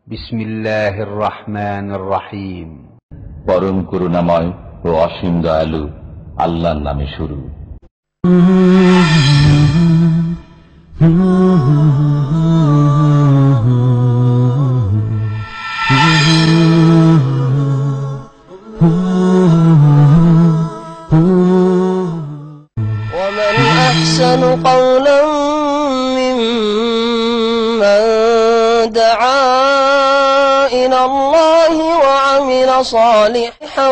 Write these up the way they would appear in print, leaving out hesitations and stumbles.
বিসমিল্লাহির রহমানির রহিম। পরম করুণাময় ও অসীম দয়ালু আল্লাহর নামে শুরু। ومن أحسن قولا ممن دعا إلى الله وعمل صالحا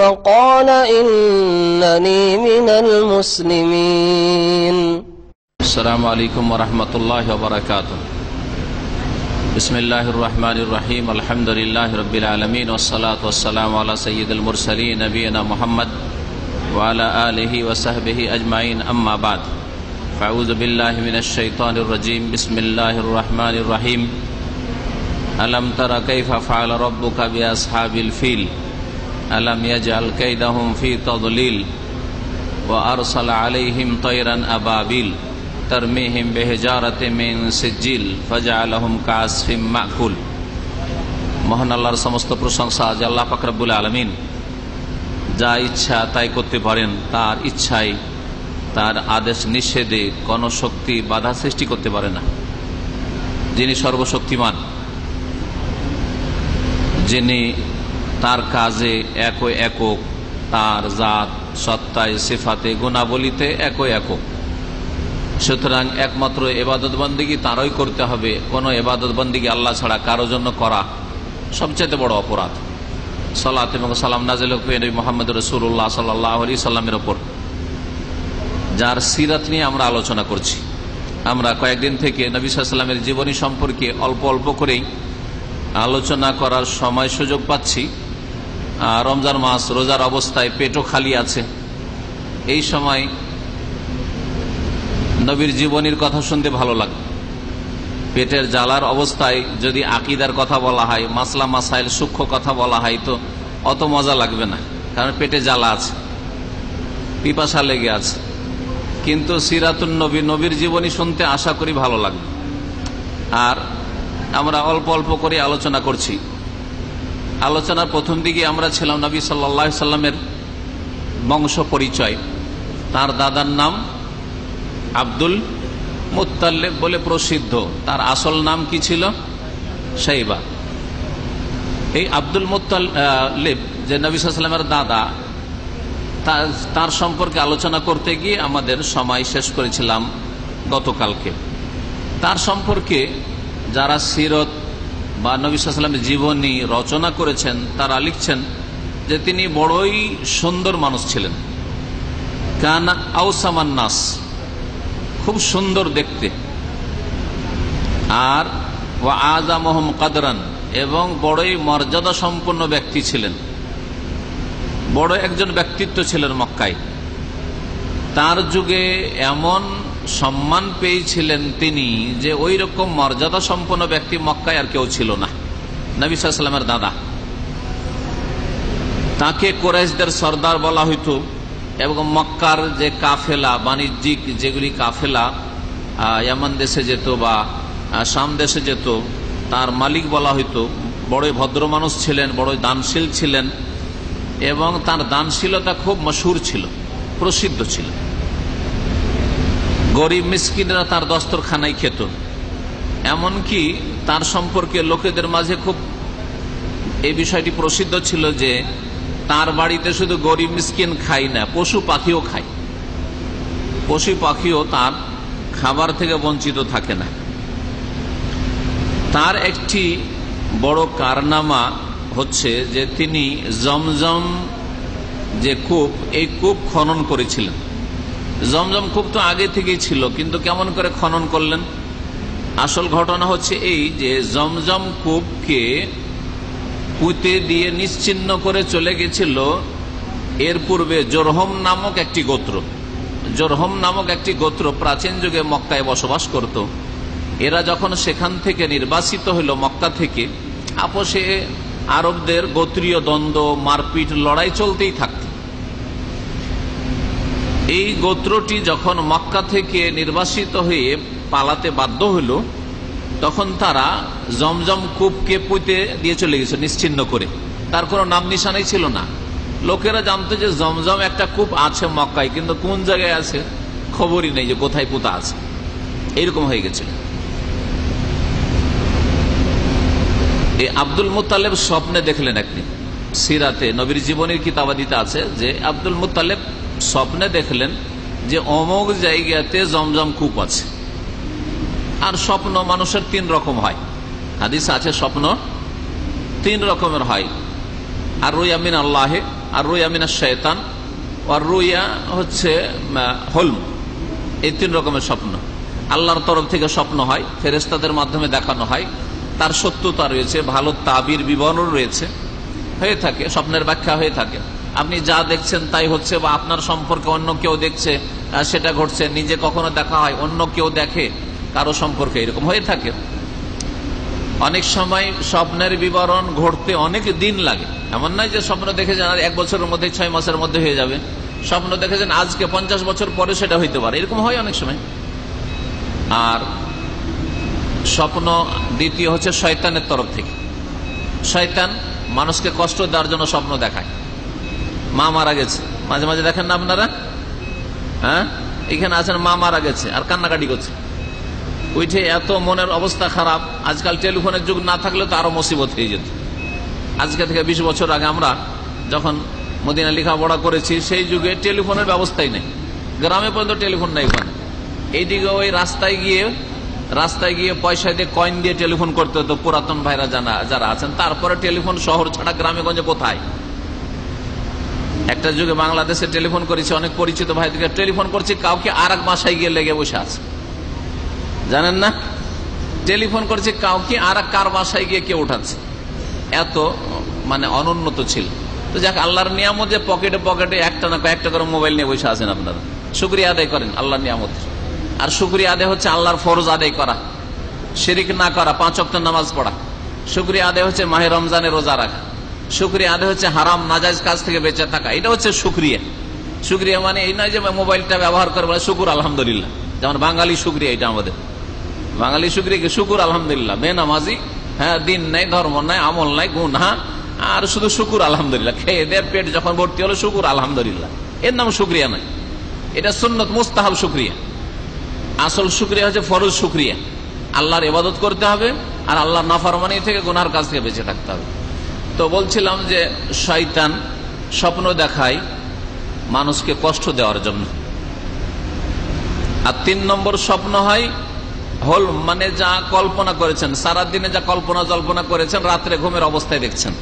وقال إنني من المسلمين. السلام عليكم ورحمة الله وبركاته. بسم الله الرحمن الرحيم. الحمد لله رب العالمين والصلاة والسلام على سيد المرسلين نبينا محمد وعلى آله وصحبه أجمعين. أما بعد فأعوذ بالله من الشيطان الرجيم. بسم الله الرحمن الرحيم. ألم تر كيف فعل ربك بأصحاب الفيل ألم يجعل كيدهم في تضليل وأرسل عليهم طيرا أبابيل ترميهم بحجارة من سجيل فجعلهم كعصف مأكول. মহান আল্লাহর সমস্ত প্রশংসা যে আল্লাহ পাক রব্বুল আলামিন যা ইচ্ছা তাই করতে পারেন, তার ইচ্ছায় তার আদেশ নিষেধে কোনো শক্তি বাধা সৃষ্টি করতে পারে না। যিনি সর্বশক্তিমান, যিনি তার কাজে একই একক, তার জাত সত্তায় সিফাতে গুণাবলীতে একই একক, সুতরাং একমাত্র ইবাদত বন্দেগী তারই করতে হবে। কোনো ইবাদত বন্দেগী আল্লাহ ছাড়া কারো জন্য করা সবচেয়ে বড় অপরাধ। সালাত এবং সালাম নাযিল হোক নবী মুহাম্মদ রাসূলুল্লাহ সাল্লাল্লাহু আলাইহি সাল্লামের উপর, যার সিরাত নিয়ে আমরা আলোচনা করছি। আমরা কয়েকদিন থেকে নবী সাল্লাল্লাহু আলাইহি সাল্লামের জীবনী সম্পর্কে অল্প অল্প করেই আলোচনা করার সময় সুযোগ পাচ্ছি। রমজান মাস, রোজার অবস্থায় পেটও খালি আছে, এই সময় নবীর জীবনীর কথা শুনতে ভালো লাগে। পেটের জ্বালার অবস্থায় যদি আকীদার কথা বলা হয়, মাসলা মাসাইল সূক্ষ্ম কথা বলা হয়, তো অত মজা লাগবে না, কারণ পেটে জ্বালা আছে, পিপাসা লেগে আছে। কিন্তু সিরাতুন নবী, নবীর জীবনী শুনতে আশা করি ভালো লাগবে। আর আমরা অল্প অল্প করে আলোচনা করছি। আলোচনার প্রথম দিকে আমরা ছিলাম নবী সাল্লাল্লাহু আলাইহি সাল্লামের বংশ পরিচয়। তার দাদার নাম আব্দুল মুত্তালিব বলে প্রসিদ্ধ। তার আসল নাম কি ছিল? শাইবা। এই আব্দুল মুত্তালিব যে নবী সাল্লাল্লাহু আলাইহি সাল্লামের দাদা, তার সম্পর্কে আলোচনা করতে গিয়ে আমাদের সময় শেষ করেছিলাম গতকালকে। তার সম্পর্কে যারা সিরত বা নবী সাল্লাল্লাহু আলাইহি সাল্লামের জীবনী রচনা করেছেন তারা লিখছেন যে তিনি বড়ই সুন্দর মানুষ ছিলেন। কানা আওসামান নাস, খুব সুন্দর দেখতে। আর ওয়া আযামুহুম কদরান, এবং বড়ই মর্যাদা সম্পন্ন ব্যক্তি ছিলেন, বড় একজন ব্যক্তিত্ব ছিলেন মক্কায়। তার যুগে এমন সম্মান পেয়েছিলেন তিনি যে ওই রকম মর্যাদা সম্পন্ন ব্যক্তি মক্কায় আর কেউ ছিল না। নবী সাল্লাল্লাহু আলাইহি সাল্লামের দাদা, তাকে কুরাইশদের সর্দার বলা হইতো, এবং মক্কার যে কাফেলা, বাণিজ্যিক যেগুলি কাফেলা ইয়ামান দেশে যেত বা শাম দেশে যেত, তার মালিক বলা হইতো। বড়ই ভদ্র মানুষ ছিলেন, বড়ই দানশীল ছিলেন, এবং তার দানশীলতা খুব মশহুর ছিল, প্রসিদ্ধ ছিল। গরিব মিসকিনরা তার দস্তরখানায় খেত। এমনকি তার সম্পর্কে লোকেদের মাঝে খুব এই বিষয়টি প্রসিদ্ধ ছিল যে তার বাড়িতে শুধু গরিব মিসকিন খায় না, পশু পাখিও খায়। পশু পাখিও তার খাবার থেকে বঞ্চিত থাকে না। তার একটি বড় কারনামা হচ্ছে যে তিনি জমজম যে কূপ, এই কূপ খনন করেছিলেন। জমজম কূপ তো আগে থেকেই ছিল, কিন্তু কেমন করে খনন করলেন? আসল ঘটনা হচ্ছে এই যে জমজম কূপকে পুঁতে দিয়ে নিশ্চিহ্ন করে চলে গেছিল এর পূর্বে জোরহম নামক একটি গোত্র। জোরহম নামক একটি গোত্র প্রাচীন যুগে মক্কায় বসবাস করত। এরা যখন সেখান থেকে নির্বাসিত হইল মক্কা থেকে, আপোষে আরবদের গোত্রীয় দ্বন্দ্ব, মারপিট, লড়াই চলতেই থাকত। এই গোত্রটি যখন মক্কা থেকে নির্বাসিত হয়ে পালাতে বাধ্য হইল, তখন তারা জমজম কূপকে পুঁতে দিয়ে চলে গেছে নিশ্চিহ্ন করে, তার কোনো নাম নিশানাই ছিল না। লোকেরা জানতো যে জমজম একটা কূপ আছে মক্কায়, কিন্তু কোন জায়গায় আছে খবরই নেই যে কোথায় পুঁতা আছে, এইরকম হয়ে গেছিল। এই আব্দুল মুত্তালেব স্বপ্নে দেখলেন একদিন, সিরাতে নবীর জীবনের কিতাবাদিতে আছে যে আব্দুল মুত্তালেব স্বপ্নে দেখলেন যে অমুক জায়গাতে জমজম কূপ আছে। আর স্বপ্ন মানুষের 3 রকম হয়, হাদিস আছে স্বপ্ন 3 রকমের হয়। আর রুইয়া মিন আল্লাহে, আর রুইয়া মিন শয়তান, আর রুইয়া হচ্ছে হলম। এই 3 রকমের স্বপ্ন আল্লাহর তরফ থেকে স্বপ্ন হয়, ফেরেশতাদের মাধ্যমে দেখানো হয়, তার সত্যতা রয়েছে, ভালো তাবির বিবরণ রয়েছে, হয়ে থাকে, স্বপ্নের ব্যাখ্যা হয়ে থাকে। আপনি যা দেখছেন তাই হচ্ছে, বা আপনার সম্পর্কে অন্য কেউ দেখছে সেটা ঘটছে, নিজে কখনো দেখা হয়, অন্য কেউ দেখে কারো সম্পর্কে, এরকম হয়ে থাকে। অনেক সময় স্বপ্নের বিবরণ ঘটতে অনেক দিন লাগে, এমন নয় যে স্বপ্ন দেখেছেন আর 1 বছরের মধ্যে 6 মাসের মধ্যে হয়ে যাবে। স্বপ্ন দেখেছেন আজকে 50 বছর পরে সেটা হইতে পারে, এরকম হয় অনেক সময়। আর স্বপ্ন দ্বিতীয় হচ্ছে শয়তানের তরফ থেকে। শয়তান মানুষকে কষ্ট দেওয়ার জন্য স্বপ্ন দেখায়। মা মারা গেছে, মাঝে মাঝে দেখেন না আপনারা, হ্যাঁ এখানে আছেন, মা মারা গেছে আর কান্নাকাটি করছে, উঠে এত মনের অবস্থা খারাপ। আজকাল টেলিফোনের যুগ না থাকলে তো আরো মুসিবত হয়ে যেত। আজকে থেকে 20 বছর আগে আমরা যখন মদিনা লেখাপড়া করেছি, সেই যুগে টেলিফোনের ব্যবস্থাই নেই, গ্রামে পর্যন্ত টেলিফোন নাই ওখানে। এইদিকে ওই রাস্তায় গিয়ে পয়সা দিয়ে কয়েন দিয়ে টেলিফোন করতে হতো, পুরাতন ভাইরা যারা আছেন। তারপরে টেলিফোন শহর ছাড়া গ্রামে গঞ্জে কোথায়। একটা যুগে বাংলাদেশে টেলিফোন করেছি, অনেক পরিচিত ভাইদেরকে টেলিফোন করছি, কাউকে আর এক বাসায় গিয়ে লেগে বসে আছে, জানেন না, টেলিফোন করছে কাউকে আর এক কার বাসায় গিয়ে কেউ উঠাচ্ছে, এত মানে অনুন্নত ছিল। তো যাক, আল্লাহর নিয়ামত যে পকেটে পকেটে একটা না কয়েকটা করে মোবাইল নিয়ে বসে আছেন, আপনারা শুকরিয়া আদায় করেন আল্লাহর নিয়ামত। আর শুকরিয়া আদায় হচ্ছে আল্লাহর ফরজ আদায় করা, শিরিক না করা, 5 ওয়াক্ত নামাজ পড়া। শুকরিয়া আদায় হচ্ছে মাহে রমজানে রোজা রাখা। শুকরিয়া আদায় হচ্ছে হারাম নাজায়েজ কাজ থেকে বেঁচে থাকা। এটা হচ্ছে শুকরিয়া। শুকরিয়া মানে এই নয় যে মোবাইলটা ব্যবহার করে বলে শুকুর আলহামদুলিল্লাহ, যেমন বাঙালি শুকরিয়া, এটা আমাদের বাঙালি শুকরিয়া কি শুকুর আলহামদুলিল্লাহ, বেনামাজি, হ্যাঁ দিন নাই, ধর্ম নাই, আমল নাই, গুনাহ, আর শুধু শুকুর আলহামদুলিল্লাহ, খেয়ে দে পেট যখন ভর্তি হলো শুকুর আলহামদুলিল্লাহ, এর নাম শুকরিয়া নয়। এটা সুন্নত মুস্তাহাব শুকরিয়া। আসল শুকরিয়া হচ্ছে ফরজ শুকরিয়া, আল্লাহর ইবাদত করতে হবে আর আল্লাহর নাফরমানি থেকে, গুনাহর কাজ থেকে বেঁচে থাকতে হবে। তো বলছিলাম যে শয়তান স্বপ্ন দেখায় মানুষকে কষ্ট দেওয়ার জন্য। আর 3 নম্বর স্বপ্ন হয় হল, মানে যা কল্পনা করেছেন, সারাদিনে যা কল্পনা জল্পনা করেছেন রাত্রে ঘুমের অবস্থায় দেখছেন,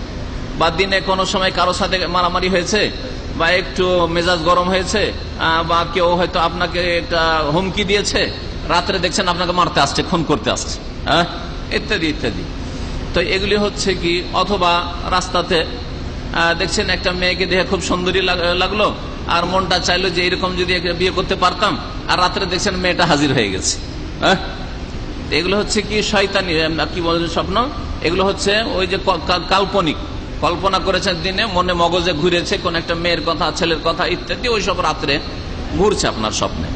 বা দিনে কোনো সময় কারোর সাথে মারামারি হয়েছে, বা একটু মেজাজ গরম হয়েছে, বা কেউ হয়তো আপনাকে একটা হুমকি দিয়েছে, রাত্রে দেখছেন আপনাকে মারতে আসছে, খুন করতে আসছে, হ্যাঁ ইত্যাদি ইত্যাদি। তো এগুলি হচ্ছে কি, অথবা রাস্তাতে দেখছেন একটা মেয়েকে দেখে খুব সুন্দরী লাগলো, আর মনটা চাইলো যে এরকম যদি বিয়ে করতে পারতাম, আর রাত্রে দেখছেন মেয়েটা হাজির হয়ে গেছে, হ্যাঁ এগুলো হচ্ছে কি শয়তানি, কি বলে স্বপ্ন। এগুলো হচ্ছে ওই যে কাল্পনিক, কল্পনা করেছেন দিনে, মনে মগজে ঘুরেছে কোন একটা মেয়ের কথা, ছেলের কথা ইত্যাদি, ওইসব রাত্রে ঘুরছে আপনার স্বপ্নে।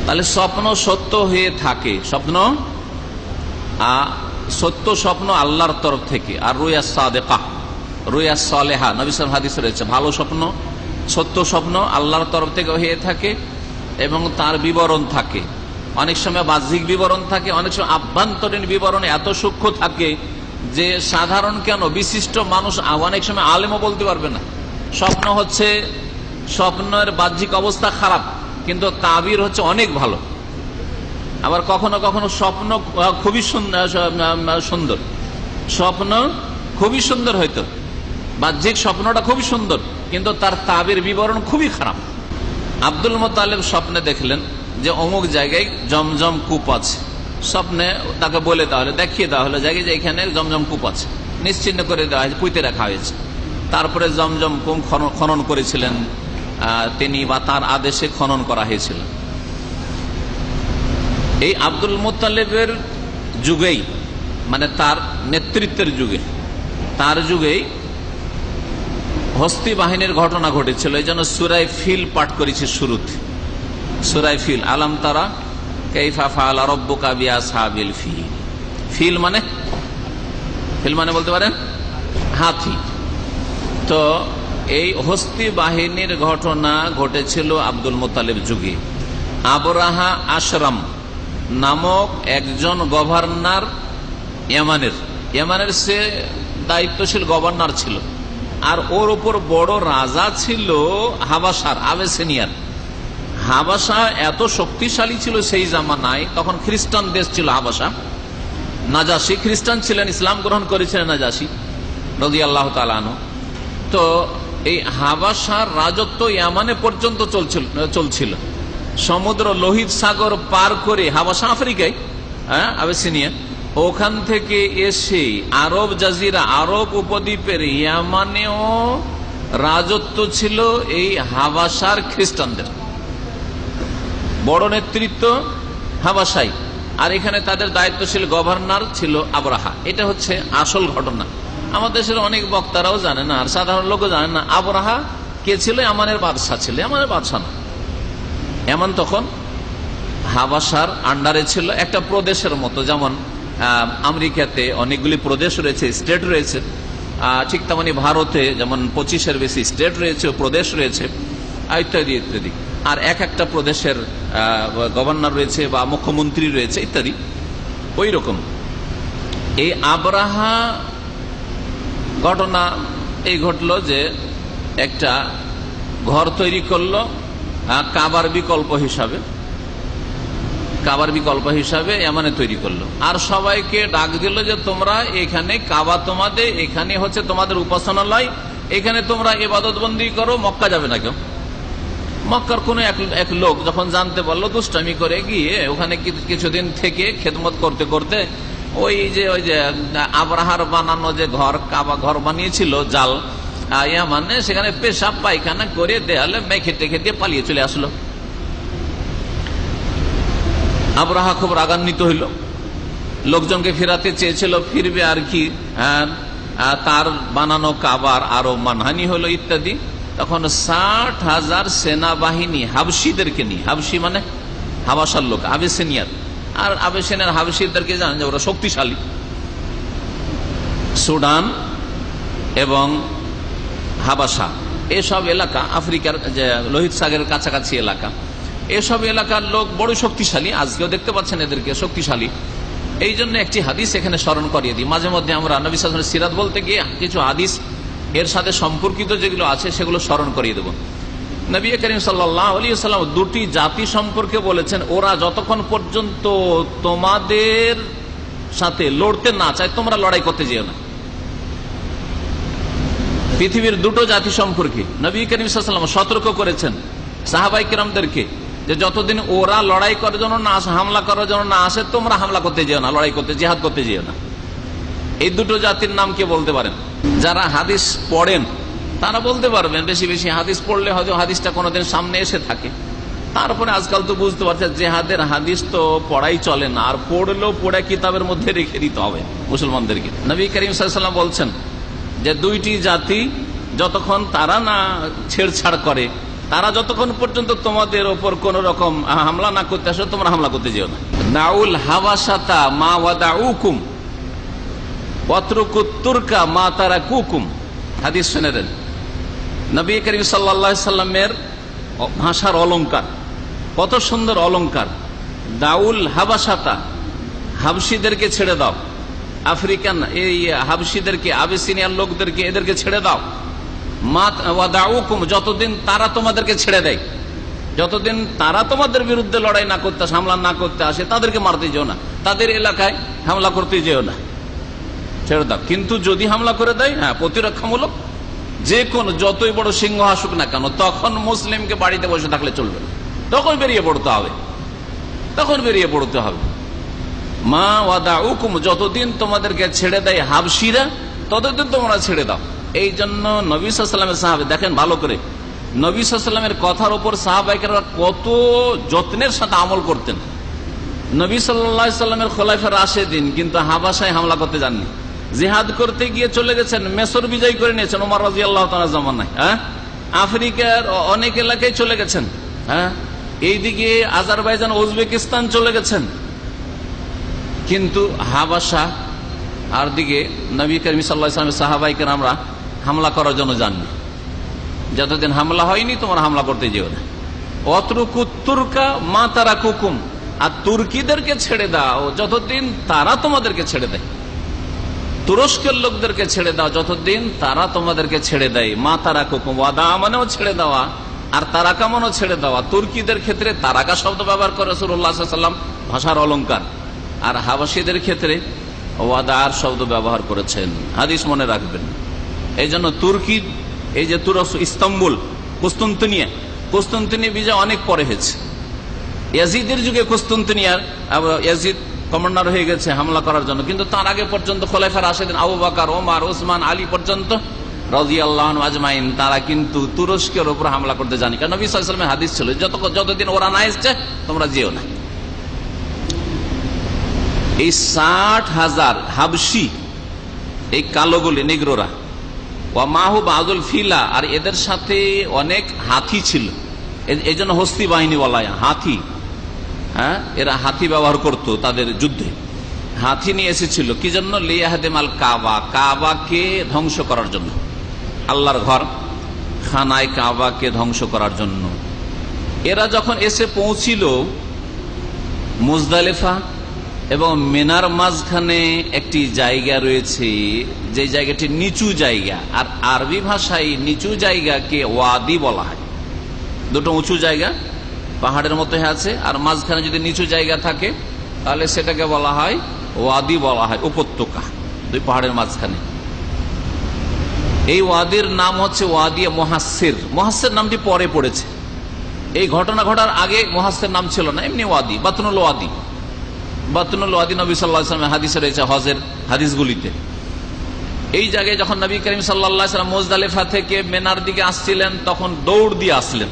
তাহলে স্বপ্ন সত্য হয়ে থাকে, স্বপ্ন সত্য স্বপ্ন আল্লাহর তরফ থেকে। আর রুয়া সাদেকা, রুয়া সালেহা, নবী সাল্লাল্লাহু আলাইহি হাদিস রয়েছে, ভালো স্বপ্ন, সত্য স্বপ্ন আল্লাহর তরফ থেকে হয়ে থাকে এবং তার বিবরণ থাকে। অনেক সময় বাহ্যিক বিবরণ থাকে, অনেক সময় আভ্যন্তরীণ বিবরণ এত সূক্ষ্ম থাকে যে সাধারণ কেন বিশিষ্ট মানুষ অনেক সময় আলেমও বলতে পারবে না। স্বপ্ন হচ্ছে, স্বপ্নের বাহ্যিক অবস্থা খারাপ কিন্তু তাবির হচ্ছে অনেক ভালো। আবার কখনো কখনো স্বপ্ন খুবই সুন্দর, স্বপ্ন খুবই সুন্দর, হয়তো বাহ্যিক স্বপ্নটা খুবই সুন্দর কিন্তু তার তাবির বিবরণ খুবই খারাপ। আব্দুল মুত্তালিব স্বপ্নে দেখলেন যে অমুক জায়গায় জমজম কূপ আছে, স্বপ্নে তাকে বলে দেওয়া হলো, দেখিয়ে দেওয়া হলো জায়গায় যে এখানে জমজম কূপ আছে, নিশ্চিহ্ন করে দেওয়া হয়েছে, পুঁতে রাখা হয়েছে। তারপরে জমজম কূপ খনন করেছিলেন তিনি, বা তার আদেশে খনন করা হয়েছিল। এই আব্দুল মুত্তালিবের যুগেই, মানে তার নেতৃত্বের যুগে, তার যুগেই হস্তি বাহিনীর ঘটনা ঘটেছিল। এই জন্য সূরা ফিল পাঠ করেছি শুরুতে, সূরা ফিল, আলাম তারা কাইফা ফাআলা রাব্বুকা বিআসহাবিল ফিল। ফিল মানে বলতে পারেন হাতি। তো এই হস্তি বাহিনীর ঘটনা ঘটেছিল আব্দুল মুত্তালিব যুগে। আবরাহা আশরাম নামক একজন গভর্নর ইয়ামানের সে দায়িত্বশীল গভর্নর ছিল, আর ওর উপর বড় রাজা ছিল হাবাসার আবেসিনিয়ার। হাবাসা এত শক্তিশালী ছিল সেই জামানায়, তখন খ্রিস্টান দেশ ছিল হাবাসা। নাজাসি খ্রিস্টান ছিলেন, ইসলাম গ্রহণ করেছিলেন নাজাসি রাদিয়াল্লাহু তাআলা আনহু। তো এই হাবাসার রাজত্ব ইয়ামানে পর্যন্ত চলছিল। সমুদ্র লোহিত সাগর পার করে হাবাসা আফ্রিকায়, আবেসিনিয়া, ওখান থেকে এসে আরব জাজিরা আরব উপদ্বীপের ইয়ামানেও রাজত্ব ছিল এই হাবাসার খ্রিস্টানদের। বড় নেতৃত্ব হাবাসাই, আর এখানে তাদের দায়িত্বশীল গভর্নর ছিল আবরাহা। এটা হচ্ছে আসল ঘটনা। আমাদের দেশের অনেক বক্তারাও জানে না, আর সাধারণ লোকও জানে না আবরাহা কে ছিল। ইয়ামানের বাদশাহ ছিল, ইয়ামানের বাদশাহ না। ইয়ামান তখন হাবাসার আন্ডারে ছিল, একটা প্রদেশের মতো। যেমন আমেরিকাতে অনেকগুলি প্রদেশ রয়েছে, স্টেট রয়েছে, ঠিক তেমনি ভারতে যেমন 25-এর বেশি স্টেট রয়েছে, প্রদেশ রয়েছে, ইত্যাদি ইত্যাদি। আর একটা প্রদেশের গভর্নর রয়েছে বা মুখ্যমন্ত্রী রয়েছে ইত্যাদি। ওই রকম এই আবরাহা ঘটনা এই ঘটলো যে একটা ঘর তৈরি করলো কাবার বিকল্প হিসাবে ইয়ামানে তৈরি করলো, আর সবাইকে ডাক দিল যে তোমরা এখানে কাবা তোমাদের, এখানে হচ্ছে তোমাদের উপাসনালয়, এখানে তোমরা ইবাদত বন্দি করো, মক্কা যাবে না কেউ। মক্কার কোন এক লোক যখন জানতে পারলো, দুষ্টামি করে গিয়ে ওখানে কিছুদিন থেকে খেদমত করতে করতে ওই যে আবরাহার বানানো যে ঘর, কাবা ঘর বানিয়েছিল জাল ইয়ামানে, সেখানে পেশাব পায়খানা করে দেয়ালে মেখে টেখে দিয়ে পালিয়ে চলে আসলো। আবরাহা খুব রাগান্বিত হইল, লোকজনকে ফেরাতে চেয়েছিল, ফিরবে আর কি, তার বানানো কাবার আরো মানহানি হলো ইত্যাদি। তখন 60,000 সেনাবাহিনী হাবশিদেরকে নিয়ে, হাবশি মানে হাবাসার লোক, আবেসিনিয়ার, আর আবেসিনিয়ার হাবশিদেরকে জানেন যে ওরা শক্তিশালী। সুদান এবং হাবাসা এসব এলাকা আফ্রিকার যে লোহিত সাগরের কাছাকাছি এলাকা, এসব এলাকার লোক বড় শক্তিশালী, আজকেও দেখতে পাচ্ছেন এদেরকে শক্তিশালী। এই জন্য একটি হাদিস এখানে স্মরণ করিয়ে দিই। মাঝে মধ্যে আমরা নবী সাল্লাল্লাহু আলাইহি ওয়াসাল্লামের সিরাত বলতে গিয়ে কিছু হাদিস এর সাথে সম্পর্কিত যেগুলো আছে সেগুলো স্মরণ করিয়ে দেব। নবী করিম সাল্লাল্লাহু আলাইহি ওয়াসাল্লাম দুটি জাতি সম্পর্কে বলেছেন, ওরা যতক্ষণ পর্যন্ত তোমাদের সাথে লড়তে না চায় তোমরা লড়াই করতে যেও না। পৃথিবীর দুটো জাতি সম্পর্কে নবী করিম সাল্লাল্লাহু আলাইহি ওয়াসাল্লাম সতর্ক করেছেন সাহাবায়ে কেরামদেরকে যে যতদিন ওরা লড়াই করার জন্য না আসে, হামলা করার জন্য না আসে, তোমরা হামলা করতে যেও না, লড়াই করতে, জিহাদ করতে যেও না। এই দুটো জাতির নাম কে বলতে পারেন? যারা হাদিস পড়েন তারা বলতে পারবেন, বেশি বেশি হাদিস পড়লে হয়তো হাদিসটা কোনোদিন সামনে এসে থাকে। তারপরে আজকাল তো বুঝতে পারছে জেহাদের হাদিস তো পড়াই চলে না, আর পড়লেও পড়ে কিতাবের মধ্যে রেখে দিতে হবে মুসলমানদেরকে। নবী করিম সাল্লাল্লাহু আলাইহি ওয়াসাল্লাম বলছেন যে দুইটি জাতি যতক্ষণ তারা না ছেড়ছাড় করে, তারা যতক্ষণ পর্যন্ত তোমাদের ওপর কোন রকম হামলা না করতে আসে, তোমরা হামলা করতে যেও না। নাউল হাবাসাতা মা ওয়াদাউকুম ওয়াতরুকুত তুরকা মা তারাকুকুম। হাদিস শুনে দেন। নবী করিম সাল্লাল্লাহু আলাইহি সাল্লামের ভাষার অলংকার, কত সুন্দর অলংকার। দাউল হাবাসাতা, হাবশিদেরকে ছেড়ে দাও, আফ্রিকান এই হাবশিদেরকে, আবিসিনিয়ার লোকদেরকে, এদেরকে ছেড়ে দাও। যতদিন তারা তোমাদেরকে ছেড়ে দেয়, যতদিন তারা তোমাদের বিরুদ্ধে লড়াই না করতে, হামলা না করতে আসে, তাদেরকে মারতে যেও না, তাদের এলাকায় হামলা করতে যেও না, ছেড়ে দাও। কিন্তু যদি হামলা করে দেয়, হ্যাঁ প্রতিরক্ষামূলক, যে কোন যতই বড় সিংহ আসুক না কেন, তখন মুসলিমকে বাড়িতে বসে থাকলে চলবে না, তখন বেরিয়ে পড়তে হবে, তখন বেরিয়ে পড়তে হবে। মা ওয়াদাউকুম, যতদিন তোমাদেরকে ছেড়ে দেয় হাবশিরা, ততদিন তোমরা ছেড়ে দাও। এই জন্য নবী সাল্লাল্লাহু আলাইহি ওয়াসাল্লামের সাহাবা, দেখেন ভালো করে, নবী সাল্লাল্লাহু আলাইহি ওয়াসাল্লামের কথার উপর সাহাবায়ে কত যত্নের সাথে আমল করতেন। নবী সাল্লাল্লাহু আলাইহি ওয়াসাল্লামের খোলাফায়ে রাশেদিন কিন্তু হাবাসায় হামলা করতে যাননি, জিহাদ করতে গিয়ে চলে গেছেন, মিশর বিজয় করে নিয়েছেন ওমর রাদিয়াল্লাহু তাআলা জামানায়। আফ্রিকার অনেক এলাকায় চলে গেছেন, এইদিকে আজারবাইজান, উজবেকিস্তান চলে গেছেন। কিন্তু হাবাসা আর দিকে নবী করিম সাল্লাল্লাহু আলাইহি ওয়াসাল্লামের সাহাবায়ে কেরামরা হামলা করার জন্য যাননি। যতদিন হামলা হয়নি তোমরা হামলা করতে যেও না। অতরুকু তুর্কা মা তারাকুকুম, আর তুর্কিদেরকে ছেড়ে দাও যতদিন তারা তোমাদেরকে ছেড়ে দেয়। তুরস্কের লোকদেরকে ছেড়ে দাও যতদিন তারা তোমাদেরকে ছেড়ে দেয়। মা তারাকুকুম, ওয়াদা মানেও ছেড়ে দেওয়া আর তারাকা মানেও ছেড়ে দেওয়া। তুর্কিদের ক্ষেত্রে তারাকা শব্দ ব্যবহার করে রাসূলুল্লাহ সাল্লাল্লাহু আলাইহি ওয়াসাল্লাম, ভাষার অলংকার। আর হাবাসীদের ক্ষেত্রে ওয়াদার শব্দ ব্যবহার করেছেন। হাদিস মনে রাখবেন। এই জন্য তুর্কি, এই যে তুরস্ক, ইস্তাম্বুল, কুস্তুনতুনিয়া বিজয় অনেক পরে হয়েছে। ইয়াজিদের যুগে কুস্তুনতুনিয়ার ইয়াজিদ কমান্ডার হয়ে গেছে হামলা করার জন্য, কিন্তু তার আগে পর্যন্ত খোলাফা রাশিদিন আবু বকর, ওমর, ওসমান, আলী পর্যন্ত রাদিয়াল্লাহু আনহুম আজমাইন তারা কিন্তু তুরস্কের উপর হামলা করতে জানি। কারণ নবী সাল্লাল্লাহু আলাইহি ওয়াসাল্লামের হাদিস ছিল যতদিন ওরা না এসছে তোমরা যেও না। এই 60,000 হাবশি, এই কালোগুলি নিগ্রোরা, ওয়া মাহু বাদুল ফিলা, আর এদের সাথে অনেক হাতি ছিল। এই জন্য হস্তি বাহিনী বলা হয়, হাতি। হ্যাঁ, এরা হাতি ব্যবহার করতো তাদের যুদ্ধে। হাতি নিয়ে এসেছিল কি জন্য? লিয়াহদিমাল কাবা, কাবাকে ধ্বংস করার জন্য, আল্লাহর ঘর খানায় কাবাকে ধ্বংস করার জন্য। এরা যখন এসে পৌঁছিল মুজদালিফা এবং মিনার মাঝখানে একটি জায়গা রয়েছে, যে জায়গাটি নিচু জায়গা, আর আরবি ভাষায় নিচু জায়গাকে ওয়াদি বলা হয়। দুটো উঁচু জায়গা পাহাড়ের মতো আছে, আর মাঝখানে যদি নিচু জায়গা থাকে তাহলে সেটাকে বলা হয় ওয়াদি, বলা হয় উপত্যকা, দুই পাহাড়ের মাঝখানে। এই ওয়াদির নাম হচ্ছে ওয়াদিয়ে মুহাসসির। মুহাসসির নামটি পরে পড়েছে, এই ঘটনা ঘটার আগে মুহাসসির নাম ছিল না, এমনি ওয়াদি, বাতনুল ওয়াদি। বাতনুল ওয়াদি নবী সাল্লাল্লাহু আলাইহি ওয়াসাল্লামের হাদিসে রয়েছে, হজের হাদিসগুলিতে। এই জায়গায় যখন নবী করিম সাল্লাল্লাহু আলাইহি ওয়াসাল্লাম মুজদালিফা থেকে মিনার দিকে আসছিলেন, তখন দৌড় দিয়ে আসলেন,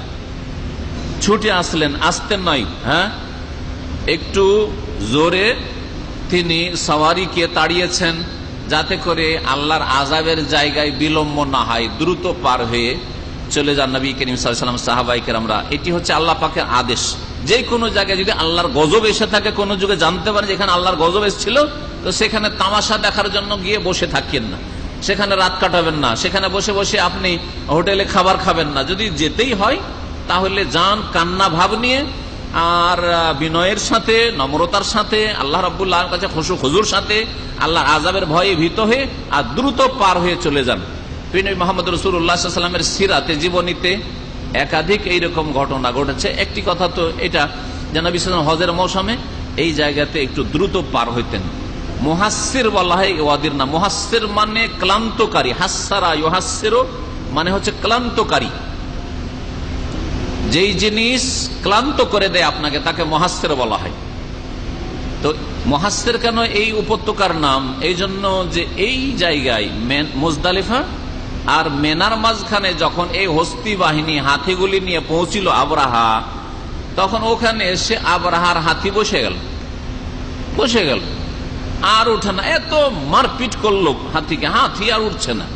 ছুটে আসলেন, আসতেন নয়, হ্যাঁ, একটু জোরে তিনি সওয়ারিকে তাড়িয়েছেন, যাতে করে আল্লাহর আযাবের জায়গায় বিলম্ব না হয়, দ্রুত পার হয়ে চলে যান নবী করিম সাল্লাল্লাহু আলাইহি ওয়াসাল্লাম, সাহাবায়ে কেরামরা। এটি হচ্ছে আল্লাহ পাকের আদেশ। যে কোনো জায়গায় যদি আল্লাহর গজব এসে থাকে, কোন যুগে জানতে পারেন যেখানে আল্লাহর গজব এসেছিল, তো সেখানে তামাশা দেখার জন্য গিয়ে বসে থাকেন না, সেখানে রাত কাটাবেন না, সেখানে বসে বসে আপনি হোটেলে খাবার খাবেন না। যদি যেতেই হয় তাহলে যান কান্না ভাব নিয়ে, আর বিনয়ের সাথে, নম্রতার সাথে, আল্লাহ রাব্বুল আলামিনের কাছে খুশু খুজুর সাথে, আল্লাহর আযাবের ভয়ে ভীত হয়ে, আর দ্রুত পার হয়ে চলে যান। নবী মুহাম্মদ রাসূলুল্লাহ সাল্লাল্লাহু আলাইহি ওয়াসাল্লামের সিরাতে, জীবনীতে একাধিক এইরকম ঘটনা ঘটেছে। একটি কথা তো এটা যে নবী সাল্লাল্লাহু আলাইহি ওয়াসাল্লাম হজের মৌসুমে এই জায়গাতে একটু দ্রুত পার হইতেন। মুহাসসির বলা হয় ওয়াদির নাম। মুহাসসির মানে ক্লান্তকারী, হাসসারা ইউহাসসিরু মানে হচ্ছে ক্লান্তকারী। যেই জিনিস ক্লান্ত করে দেয় আপনাকে, তাকে মুহাসসির বলা হয়। তো মুহাসসির কেন এই উপত্যকার নাম? এই জন্য যে এই জায়গায় মুজদালিফা আর মেনার মাঝখানে যখন এই হস্তি বাহিনী হাতিগুলি নিয়ে পৌঁছিল আবরাহা, তখন ওখানে এসে আবরাহার হাতি বসে গেল, আর উঠে না। এত মারপিট করলো হাতিকে, হাতি আর উঠছে না।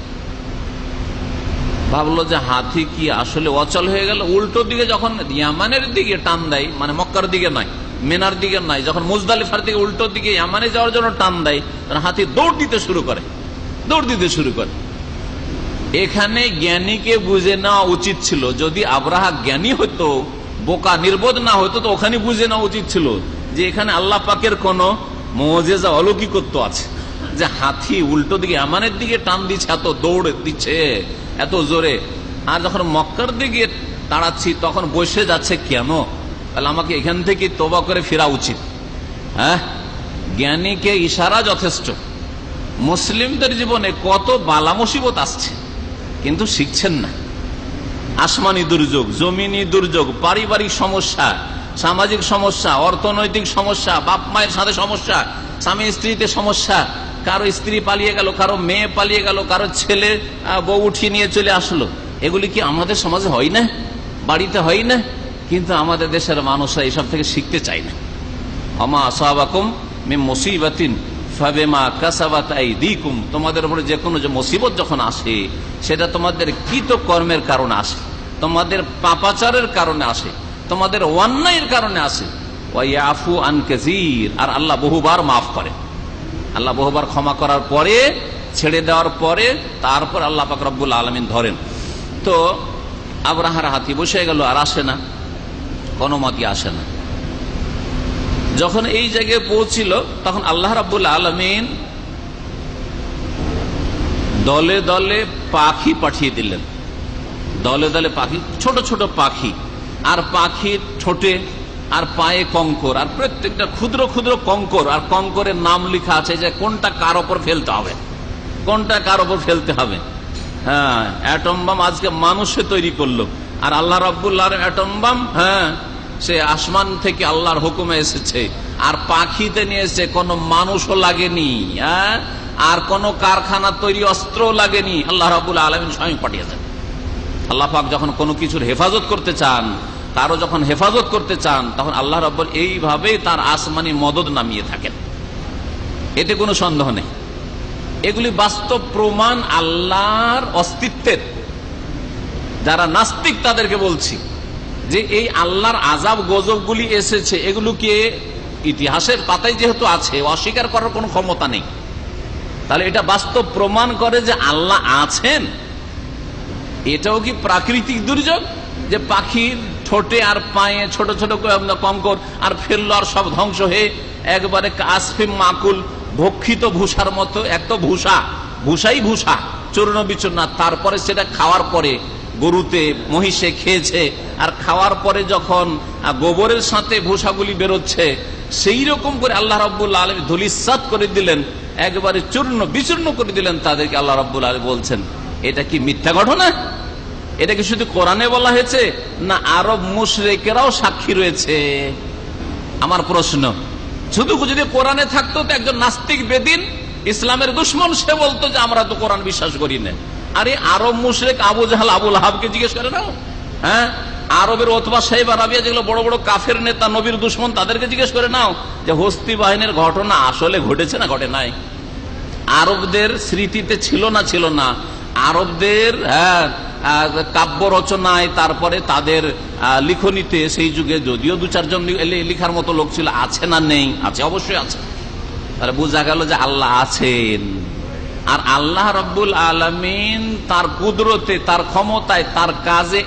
ভাবলো যে হাতি কি আসলে অচল হয়ে গেল। উল্টো দিকে যখন ইয়ামানের দিকে টান দেয়, মানে মক্কার দিকে নয়, মেনার দিকে নয়, যখন মুজদালিফার দিকে উল্টো দিকে ইয়ামানে যাওয়ার জন্য টান দেয়, তখন হাতি দৌড় দিতে শুরু করে। এখানে জ্ঞানীকে বুঝে নেওয়া উচিত ছিল। যদি আবরাহা জ্ঞানী হতো, বোকা নির্বোধ না হতো, তো ওখানে বুঝে নেওয়া উচিত ছিল যে এখানে আল্লাহ পাকের কোন মুজিজা, অলৌকিকত্ব আছে, যে হাতি উল্টো দিকে ইয়ামানের দিকে টান দিচ্ছে, এত দৌড় দিচ্ছে এত জোরে। আর যখন মক্কার দিকে তাড়াচ্ছি তখন বসে যাচ্ছে কেন? তাহলে আমাকে এখান থেকে তওবা করে ফেরা উচিত। হ্যাঁ, জ্ঞানীকে ইশারা যথেষ্ট। মুসলিমদের জীবনে কত বালা মুসিবত আসছে, কিন্তু শিখছেন না। আসমানি দুর্যোগ, জমিনি দুর্যোগ, পারিবারিক সমস্যা, সামাজিক সমস্যা, অর্থনৈতিক সমস্যা, বাপ মায়ের সাথে সমস্যা, স্বামী স্ত্রীতে সমস্যা, কারো স্ত্রী পালিয়ে গেল, কারো মেয়ে পালিয়ে গেল, কারো ছেলে বউ উঠিয়ে নিয়ে চলে আসলো। এগুলি কি আমাদের সমাজে হয় না? বাড়িতে হয় না? কিন্তু আমাদের দেশের মানুষরা এইসব থেকে শিখতে চায় না। আমা আসাবাকুম মিন মুসিবাতিন ফাবিমা কাসাবাত আইদিকুম, তোমাদের উপরে যে কোনো যে মুসিবত যখন আসে, সেটা তোমাদের কৃত কর্মের কারণে আসে, তোমাদের পাপাচারের কারণে আসে, তোমাদের অন্যায়ের কারণে আসে। ওয়া ইয়াফু আন কাসীর, আর আল্লাহ বহুবার মাফ করেন। আল্লাহ বহুবার ক্ষমা করার পরে, ছেড়ে দেওয়ার পরে তারপর আল্লাহ পাক রব্বুল আলামিন ধরেন। তো আবরাহার হাতি বসে গেল, আর আসে না, কোনো মতে আসে না। যখন এই জায়গায় পৌঁছিল তখন আল্লাহ রাব্বুল আলামিন দলে দলে পাখি পাঠিয়ে দিলেন। দলে দলে পাখি, ছোট ছোট পাখি, আর পাখির ঠোঁটে আর পায়ে কঙ্কর, আর প্রত্যেকটা ক্ষুদ্র ক্ষুদ্র কঙ্কর, আর কঙ্করের নাম লেখা আছে যে কোনটা কার ওপর ফেলতে হবে, কোনটা কার ওপর ফেলতে হবে। হ্যাঁ, অ্যাটম বাম আজকে মানুষে তৈরি করলো, আর আল্লাহ রাব্বুল আলামিন অ্যাটম বাম, হ্যাঁ, সে আসমান থেকে আল্লাহর হুকুমে এসেছে, আর পাখিতে নিয়ে এসেছে, কোনো মানুষও লাগেনি, হ্যাঁ, আর কোন কারখানা তৈরি অস্ত্র লাগেনি, আল্লাহ রাব্বুল আলামিন স্বয়ং পাঠিয়েছেন। আল্লাহ পাক যখন কোনো কিছুর হেফাজত করতে চান, কারো যখন হেফাজত করতে চান, তখন আল্লাহ রাব্বুল এইভাবে তার আসমানি মদদ নামিয়ে থাকেন, এতে কোনো সন্দেহ নেই। এগুলি বাস্তব প্রমাণ আল্লাহর অস্তিত্বের। যারা নাস্তিক তাদেরকে বলছি যে এই আল্লাহর আযাব গজবগুলি এসেছে, এগুলোকে ইতিহাসের পাতায় যেহেতু আছে, অস্বীকার করার কোনো ক্ষমতা নেই। তাহলে এটা বাস্তব প্রমাণ করে যে আল্লাহ আছেন। এটাও কি প্রাকৃতিক দুর্যোগ যে পাখির ঠোঁটে আর পায়ে ছোট ছোট কঙ্কর আর ফেললো, আর সব ধ্বংস হয়ে একবারে কাসফিম মাকুল, ভক্ষিত ভূষার মতো, এক তো ভূষাই ভূষা, চূর্ণ বিচূর্ণ, তারপরে সেটা খাওয়ার পরে গরুতে মহিষে খেয়েছে, আর খাওয়ার পরে যখন গোবরের সাথে ভূষাগুলি বেরোচ্ছে, সেই রকম করে আল্লাহ রাব্বুল আলামিন ধূলিসাৎ করে দিলেন, একবারে চূর্ণ বিচূর্ণ করে দিলেন তাদেরকে। আল্লাহ রাব্বুল আলামিন বলছেন এটা কি মিথ্যা ঘটনা? এটা কি শুধু কোরআনে বলা হয়েছে, না আরব মুশরিকেরাও সাক্ষী রয়েছে? আমার প্রশ্ন, শুধু যদি কোরআনে থাকতো তো একজন নাস্তিক বেদিন, ইসলামের দুশ্মন, সে বলতো যে আমরা তো কোরআন বিশ্বাস করি না। আরে আরব মুশরিক আবু জাহাল, আবুল আহাবকে জিজ্ঞেস করে নাও, হ্যাঁ, আরবের ওতবা সাহেব আরাবিয়া, যেগুলো বড় বড় কাফের নেতা, নবীর দুশ্মন, তাদেরকে জিজ্ঞেস করে নাও যে হস্তি বাহিনীর ঘটনা আসলে ঘটেছে না ঘটে নাই। আরবদের স্মৃতিতে ছিল না ছিল না, আরবদের কাব্য রচনায়, তারপরে তাদের লিখনিতে সেই যুগে যদিও দু চারজন লিখার মতো লোক ছিল, আছে না নেই? আছে, অবশ্যই আছে। তাহলে বোঝা গেল যে আল্লাহ আছেন। আর আল্লাহ রাব্বুল আলামিন তার কুদরতে, তার ক্ষমতায়, তার কাজে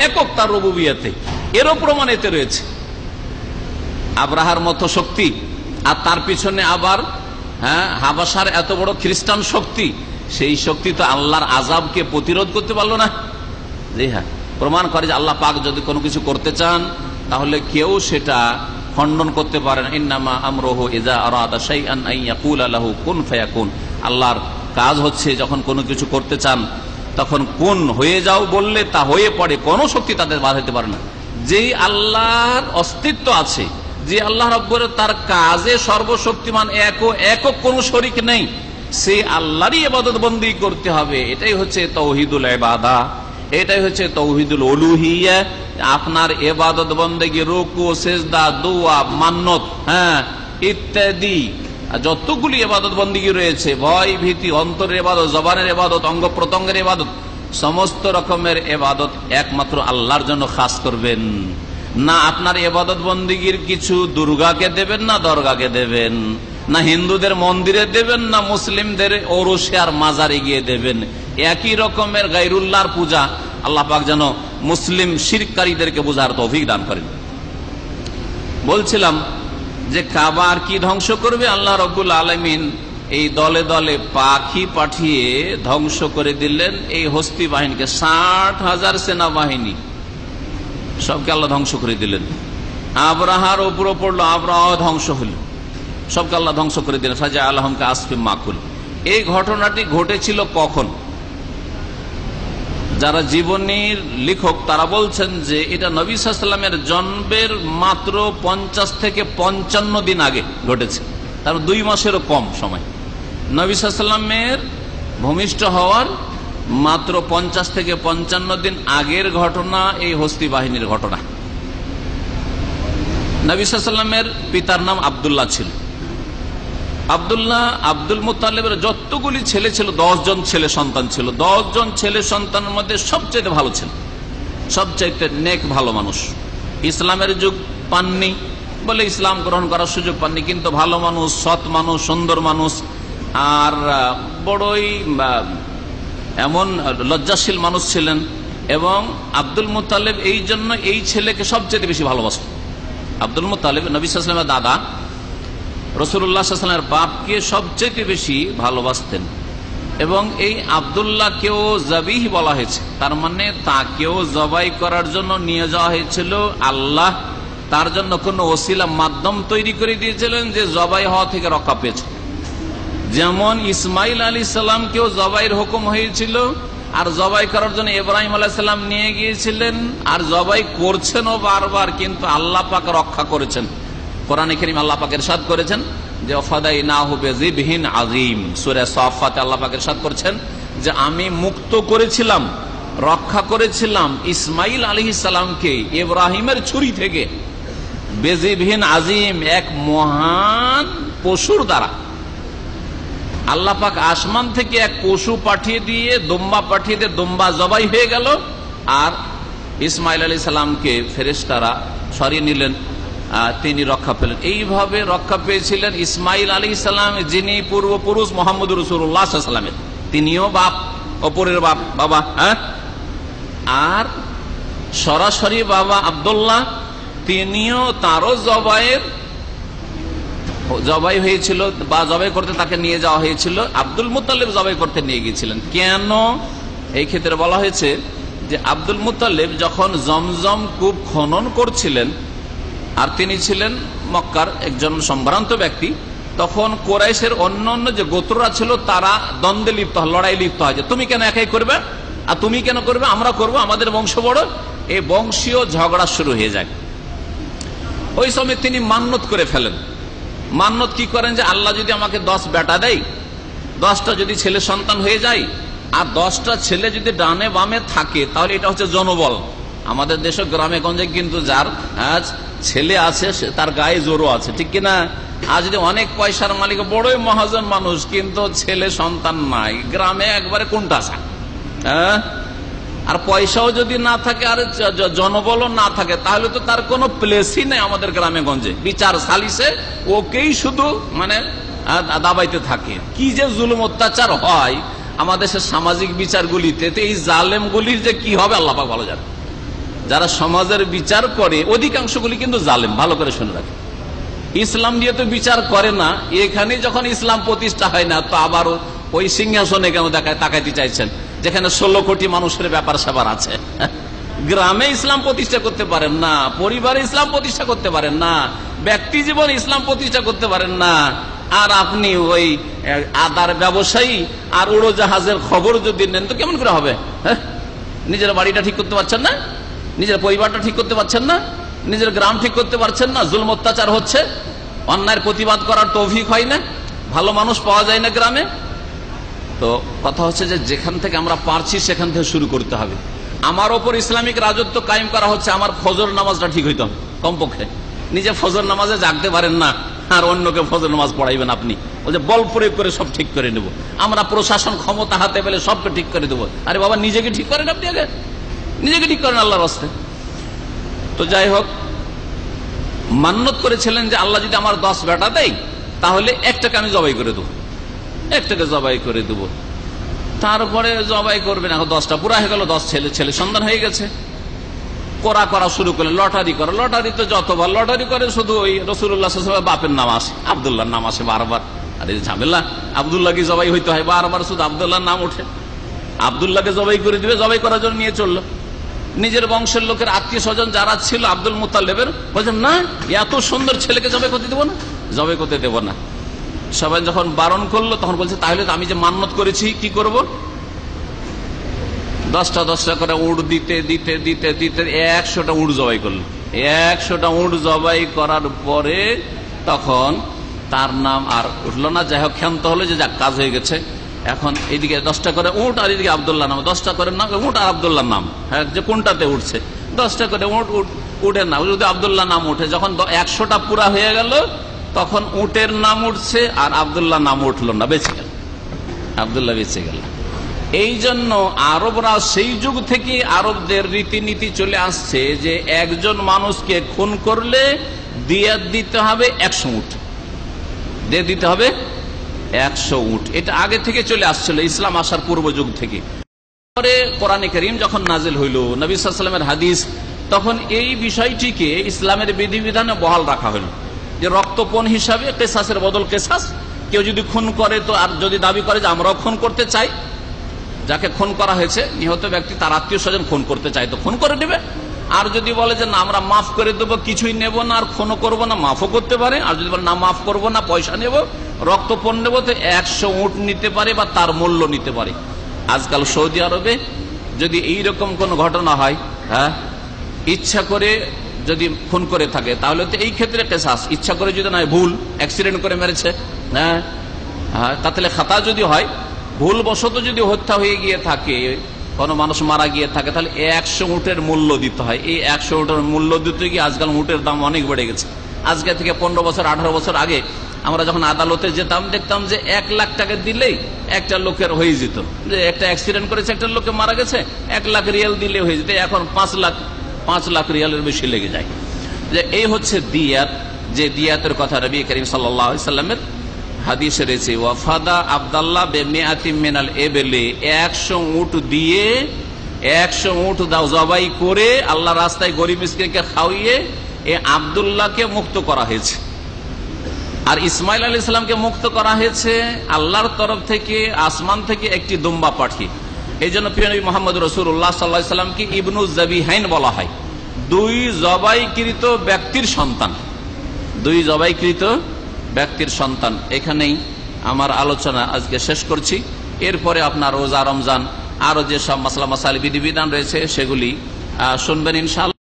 একক তার রুবুবিয়তে, এরও প্রমাণ এতে রয়েছে। আব্রাহার মতো শক্তি, আর তার পিছনে আবার হাবাসার এত বড় খ্রিস্টান শক্তি, সেই শক্তি তো আল্লাহর আযাবকে প্রতিরোধ করতে পারলো না। জি হ্যাঁ, প্রমাণ করে যে আল্লাহ পাক যদি কোনো কিছু করতে চান, তাহলে কেউ সেটা খণ্ডন করতে পারেন। ইন্নামা আমরুহু ইযা আরাদা শাইআন আন ইয়াকুলা লাহু কুন ফায়াকুন। আল্লাহর কাজ হচ্ছে যখন কোনো কিছু করতে চান, তখন কুন হয়ে যাও বললে তা হয়ে পড়ে, কোনো শক্তি তাদের বাধা দিতে পারে না। যেই আল্লাহর অস্তিত্ব আছে, যে আল্লাহ রাব্বুল তার কাজে সর্বশক্তিমান, একক কোনো শরীক নেই, সেই আল্লাহরই ইবাদত বন্দি করতে হবে। এটাই হচ্ছে তাওহীদুল ইবাদা, এটাই হচ্ছে তাওহীদুল উলুহিয়্যা। আপনার ইবাদত বন্দেগী, রুকু, সিজদা, দোয়া, মান্নত, হ্যাঁ, ইত্যাদি যতগুলি ইবাদত বন্দেগী রয়েছে, ভয় ভীতি, অন্তরের ইবাদত, জবানের ইবাদত, অঙ্গ প্রত্যঙ্গের ইবাদত, সমস্ত রকমের ইবাদত একমাত্র আল্লাহর জন্য খাস করবেন। না আপনার ইবাদত বন্দেগীর কিছু দুর্গাকে দেবেন, না দরগাকে দেবেন, না হিন্দুদের মন্দিরে দেবেন, না মুসলিমদের ওরসে আর মাজারে গিয়ে দেবেন। একই রকমের গায়রুল্লাহর পূজা। আল্লাহ পাক যেন মুসলিম শিরককারীদেরকে বোঝার তৌফিক দান করেন। বলছিলাম যে কাবা আর কি ধ্বংস করবে? আল্লাহ রাব্বুল আলামিন এই দলে দলে পাখি পাঠিয়ে ধ্বংস করে দিলেন এই হস্তি বাহিনীকে। 60,000 সেনাবাহিনী সবকে আল্লাহ ধ্বংস করে দিলেন। আবরাহার উপরে পড়লো, আবরাহ ধ্বংস হল, সবকে আল্লাহ ধ্বংস করে দিলেন। ফাজা আলহাম কাসফিম মাকুল। এই ঘটনাটি ঘটেছিল কখন? যারা জীবনীর লেখক তারা বলছেন যে এটা নবী সাল্লাল্লাহু আলাইহি ওয়াসাল্লামের জন্মের মাত্র 50 থেকে 55 দিন আগে ঘটেছে। তার 2 মাসেরও কম সময়। নবী সাল্লাল্লাহু আলাইহি ওয়াসাল্লামের ভূমিষ্ঠ হওয়ার মাত্র 50 থেকে 55 দিন আগের ঘটনা এই হস্তি বাহিনীর ঘটনা। নবী সাল্লাল্লাহু আলাইহি ওয়াসাল্লামের পিতার নাম আব্দুল্লাহ ছিল। আব্দুল মুত্তালিবের যতগুলি ছেলে ছিল, 10 জন ছেলে সন্তান ছিল। 10 জন ছেলে সন্তানের মধ্যে সবচেয়ে ভালো ছিল, সবচেয়ে নেক ভালো মানুষ। ইসলামের যুগ পাননি, বলে ইসলাম গ্রহণ করার সুযোগ পাননি, কিন্তু ভালো মানুষ, সৎ মানুষ, সুন্দর মানুষ, আর বড়ই এমন লজ্জাশীল মানুষ ছিলেন। এবং আব্দুল মুত্তালিব এই জন্য এই ছেলেকে সবচেয়ে বেশি ভালোবাসত। আব্দুল মুত্তালিব নবী সাল্লাল্লাহু আলাইহি ওয়াসাল্লামের দাদা, রাসূলুল্লাহ সাল্লাল্লাহু আলাইহি ওয়াসাল্লামের বাপকে সবচেয়ে বেশি ভালোবাসতেন। এবং এই আব্দুল্লাহকেও জাবিহ বলা হয়েছে, তার মানে তাকেও জবাই করার জন্য নিয়ে যাওয়া হয়েছিল। আল্লাহ তার জন্য কোন ওসিলা মাধ্যম তৈরি করে দিয়েছিলেন যে জবাই হওয়া থেকে রক্ষা পেয়েছে। যেমন ইসমাইল আলাইহিস সালামকেও জবাইয়ের হুকুম হয়েছিল, আর জবাই করার জন্য ইব্রাহিম আলাইহিস সালাম নিয়ে গিয়েছিলেন, আর জবাই করছেনও বারবার, কিন্তু আল্লাহ পাক রক্ষা করেছেন। কোরআনে কারীম আল্লাহ পাক ইরশাদ করেছেন যে ফাদাইনাহু বিযিবহিন আযীম, সূরা সাফফাতে আল্লাহ পাক ইরশাদ করেছেন যে আমি মুক্ত করেছিলাম, রক্ষা করেছিলাম ইসমাইল আলাইহিস সালামকে ইব্রাহিমের ছুরি থেকে, বিযিবহিন আযীম, এক মহান পশুর দ্বারা। আল্লাহ পাক আসমান থেকে এক পশু পাঠিয়ে দিয়ে, দুম্বা পাঠিয়ে দিয়ে দুম্বা জবাই হয়ে গেল, আর ইসমাইল আলাইহিস সালামকে ফেরেশতারা সরিয়ে নিলেন, তিনি রক্ষা পেলেন। এইভাবে রক্ষা পেয়েছিলেন ইসমাইল আলাইহিস সালাম, যিনি পূর্বপুরুষ মুহাম্মদুর রাসূলুল্লাহ সাল্লাল্লাহু আলাইহি ওয়াসাল্লামের, তিনিও বাপ, অপরের বাবা। আর সরাসরি বাবা আব্দুল্লাহ, তিনিও তারও জবাই হয়েছিল, বা জবাই করতে তাকে নিয়ে যাওয়া হয়েছিল। আব্দুল মুত্তালিব জবাই করতে নিয়ে গিয়েছিলেন। কেন? এই ক্ষেত্রে বলা হয়েছে যে আব্দুল মুত্তালিব যখন জমজম কূপ খনন করছিলেন, আর তিনি ছিলেন মক্কার একজন সম্ভ্রান্ত ব্যক্তি, তখন কুরাইশের অন্য যে গোত্ররা ছিল তারা দ্বন্দ্বে লিপ্ত হয়, লড়াই লিপ্ত হয়, যে তুমি কেন একাই করবে, আর তুমি কেন করবে, আমরা করব, আমাদের বংশ বড়। এই বংশীয় ঝগড়া শুরু হয়ে যায়। ওই সময় তিনি মান্নত করে ফেলেন। মান্নত কি করেন? যে আল্লাহ যদি আমাকে 10 বেটা দেয়, 10টা যদি ছেলে সন্তান হয়ে যায়, আর 10টা ছেলে যদি ডানে বামে থাকে, তাহলে এটা হচ্ছে জনবল। আমাদের দেশে গ্রামে গঞ্জে কিন্তু যার ছেলে আছে তার গায়ে জোরও আছে, ঠিক কিনা? আর যদি অনেক পয়সার মালিক, বড়ই মহাজন মানুষ, কিন্তু ছেলে সন্তান নাই, গ্রামে একবারে কোনটা আছে? আর পয়সাও যদি না থাকে, আর জনবলও না থাকে, তাহলে তো তার কোনো প্লেসই নেই আমাদের গ্রামে গঞ্জে। বিচার সালিসে ওকেই শুধু মানে দাবাইতে থাকে। কি যে জুলুম অত্যাচার হয় আমাদের সামাজিক বিচারগুলিতে, এই জালেমগুলির যে কি হবে আল্লাহ পাক ভালো জানে। যারা সমাজের বিচার করে অধিকাংশগুলি কিন্তু জালেম, ভালো করে শুনে রাখে। ইসলাম দিয়ে তো বিচার করে না, এখানে যখন ইসলাম প্রতিষ্ঠা হয় না, তো আবার ওই সিংহাসনে কেন তাকাইতে চাইছেন, যেখানে 16 কোটি মানুষের ব্যাপার স্যাপার আছে। গ্রামে ইসলাম প্রতিষ্ঠা করতে পারেন না, পরিবারে ইসলাম প্রতিষ্ঠা করতে পারেন না, ব্যক্তি জীবনে ইসলাম প্রতিষ্ঠা করতে পারেন না, আর আপনি ওই আদার ব্যবসায়ী আর উড়োজাহাজের খবর যদি নেন, তো কেমন করে হবে? নিজের বাড়িটা ঠিক করতে পারছেন না, নিজের পরিবারটা ঠিক করতে পারছেন না, নিজের গ্রাম ঠিক করতে পারছেন না, জুলম অত্যাচার হচ্ছে, অন্যায়ের প্রতিবাদ করার তৌফিক হয় না, ভালো মানুষ পাওয়া যায় না গ্রামে। তো কথা হচ্ছে যে যেখান থেকে আমরা পারছি সেখান থেকে শুরু করতে হবে। আমার ওপর ইসলামিক রাজত্ব কায়েম করা হচ্ছে, আমার ফজর নামাজটা ঠিক হইতে হবে কমপক্ষে। নিজে ফজর নামাজে জাগতে পারেন না, আর অন্যকে ফজর নামাজ পড়াইবেন আপনি, ওই যে বল প্রয়োগ করে সব ঠিক করে নেব, আমরা প্রশাসন ক্ষমতা হাতে পেলে সবকে ঠিক করে দেবো। আরে বাবা, নিজেকে ঠিক করেন, আপনি আগে নিজেকে ঠিক করেন আল্লাহর রাস্তায়। তো যাই হোক, মান্নত করেছিলেন যে আল্লাহ যদি আমার 10 বেটা দেয়, তাহলে একটাকে আমি জবাই করে দেবো, একটাকে জবাই করে দেবো। তারপরে জবাই করবেন, এখন 10টা পুরা হয়ে গেল, 10 ছেলে সন্তান হয়ে গেছে। করা শুরু করলেন, লটারি করে। লটারি তো যতবার লটারি করে শুধু ওই রাসূলুল্লাহ সাল্লাল্লাহু আলাইহি ওয়াসাল্লাম বাপের নাম আসে, আব্দুল্লাহর নাম আসে বারবার। আরে ঝামেলা, আব্দুল্লাহকে জবাই হইতে হয়, বারবার শুধু আব্দুল্লাহর নাম ওঠে। আব্দুল্লাহকে জবাই করে দিবে, জবাই করার জন্য নিয়ে চললো। নিজের বংশের লোকের আত্মীয় স্বজন যারা ছিল আব্দুল মুত্তালিবের, বলছেন না, এত সুন্দর ছেলেকে জবাই করতে দেবো না, জবাই করতে দেবো না। সবাই যখন বারণ করলো, তখন বলছে তাহলে আমি যে মান্নত করেছি কি করব? 10টা করে উট দিতে দিতে দিতে দিতে 100টা উট জবাই করলো। 100টা উট জবাই করার পরে তখন তার নাম আর উঠলো না। যাই হোক, ক্ষান্ত হলো যে যাক, কাজ হয়ে গেছে। এখন এইদিকে 10টা করে উট, আর এদিকে আব্দুল্লাহ নাম, 10টা করে নাম উট আর আব্দুল্লাহ নাম, হ্যাঁ, যে কোনটাতে উঠছে। 10টা করে উঠে না, যদি আব্দুল্লাহ নাম উঠে। যখন 100টা পুরা হয়ে গেল, তখন উটের নাম উঠছে আর আব্দুল্লাহ নাম উঠলো না, বেঁচে গেল, আব্দুল্লাহ বেঁচে গেল। এই জন্য আরবরা সেই যুগ থেকে আরবদের রীতিনীতি চলে আসছে যে একজন মানুষকে খুন করলে দিয়াত দিতে হবে 100 উট, দিয়ে দিতে হবে 100 উট। এটা আগে থেকে চলে আসছিল, ইসলাম আসার পূর্ব যুগ থেকে। পরে কোরআনে কারীম যখন নাজিল হইল, নবী সাল্লাল্লাহু আলাইহি ওয়াসাল্লামের হাদিস, তখন এই বিষয়টিকে ইসলামের বিধিবিধানে বহাল রাখা হলো যে রক্তপণ হিসাবে কেসাসের বদল কেসাস। কেউ যদি খুন করে তো, আর যদি দাবি করে যে আমরাও খুন করতে চাই, যাকে খুন করা হয়েছে নিহত ব্যক্তি তার আত্মীয় স্বজন খুন করতে চাই তো খুন করে নেবে। আর যদি বলে যে না আমরা মাফ করে দেবো, কিছুই নেব না আর খুনও করবো না, মাফও করতে পারে। আর যদি বলে না মাফ করবো না, পয়সা নেব, রক্তপণ নেবো, তো 100 উট নিতে পারে বা তার মূল্য নিতে পারে। আজকাল সৌদি আরবে যদি এইরকম কোন ঘটনা হয়, হ্যাঁ, ইচ্ছা করে যদি খুন করে থাকে তাহলে তো এই ক্ষেত্রে কেসাস। ইচ্ছা করে যদি নয়, ভুল অ্যাক্সিডেন্ট করে মেরেছে, হ্যাঁ, কাতলে খাতা যদি হয়, ভুল বশত যদি হত্যা হয়ে গিয়ে থাকে, কোনো মানুষ মারা গিয়ে থাকে, তাহলে 100 উটের মূল্য দিতে হয়। এই 100 উটের মূল্য দিতে গিয়ে আজকাল উটের দাম অনেক বেড়ে গেছে। আজকে থেকে 15 বছর 18 বছর আগে আমরা যখন আদালতে যেতাম, দেখতাম যে 1 লাখ টাকা দিলেই একটা লোকের হয়ে যেত, যে একটা অ্যাক্সিডেন্ট করেছে, একটা লোকে মারা গেছে, 1 লাখ রিয়াল দিলে হয়ে যেত। এখন 5 লাখ রিয়ালের বেশি লেগে যায়। যে এই হচ্ছে দিয়াত, যে দিয়াতের কথা নবী করিম সাল্লাল্লাহু আলাইহি ওয়াসাল্লামের হাদিসে রয়েছে। ওয়াফাদা আব্দুল্লাহ বিমিআতিন মিনাল ইবলি, 100 উট দিয়ে, 100 উট দাও জবাই করে আল্লাহর রাস্তায় গরিব মিসকিনকে খাওয়িয়ে এই আব্দুল্লাহকে মুক্ত করা হয়েছে। আর ইসমাইল আলাইহিস সালামকে মুক্ত করা হয়েছে আল্লাহর তরফ থেকে, আসমান থেকে একটি দুম্বা পাঠিয়ে। এই জন্য প্রিয় নবী মুহাম্মদ রাসূলুল্লাহ সাল্লাল্লাহু আলাইহি ওয়াসাল্লামকে ইবনু যাবিহাইন বলা হয়, 2 জবাইকৃত ব্যক্তির সন্তান, 2 জবাইকৃত ব্যক্তির সন্তান। এখানেই আমার আলোচনা আজকে শেষ করছি। এরপরে আপনার রোজা, রমজান, আরো যে সব মাসলা মাসাইল বিধিবিধান রয়েছে সেগুলি শুনবেন ইনশাআল্লাহ।